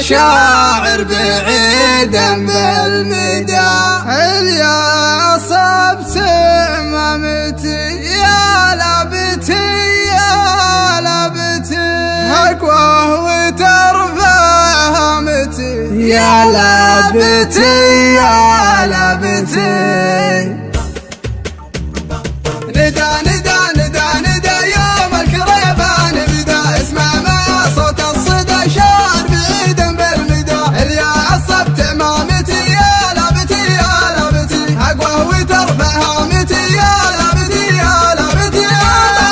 شاعر بعيدا بالمدى. يا صبت امامتي يا لابتي يا لابتي، اقوى وترفع هامتي يا لابتي يا لابتي. ندى ندى ندى ندى يوم الكريبان بدا، اسمع ما صوت الصدى شار بعيدا بالمدى. يا عصبت امامتي يا لابتي يا لابتي، اقوى وترفع هامتي يا لابتي يا لابتي. على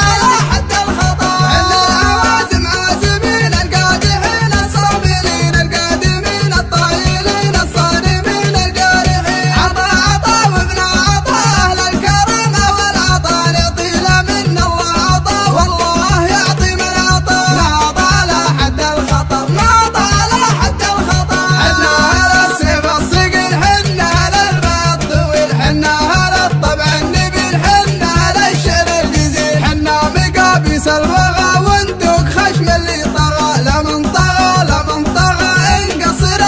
حد الخطا عنا العوازم عازمين، القادحين الصابرين القادمين الطايلين الصارمين الجارحين. عطا عطا وابن عطا اهل الكرم والعطا، يطيل من الله عطا والله يعطي من عطا. ناض على حد الخطر ناض على حد الخطر، حنا على السيف الصقر حنا على الماء الطويل، حنا على الطبع النبيل حنا على الشعر الجزيل. حنا مقابيس الوغى وندوق خشم اللي طغى، لا من طغى لا من طغى انقصر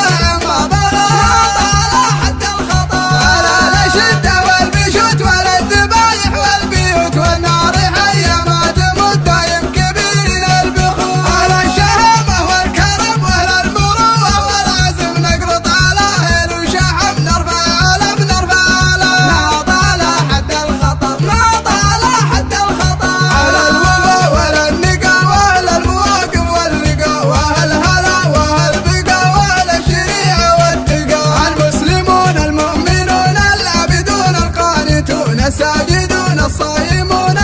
ما بغى. ناض على حد الخطر على الاشده والبشوت والذبايح والبيوت، والنار حيه ما تموت دايم كبير البخور. على الشهامه والكرم واهل المروءه والعزم، نقرط على هيل وشحم نرفع علم نرفع علم. ناض على حد الخطر ناض على حد الخطر، على الوفا ولا النقا واهل المواقف واللقا، واهل هلا واهل بقا واهل الشريعه والتقى. المسلمون المؤمنون العابدون القانتون الساجدون الصائمون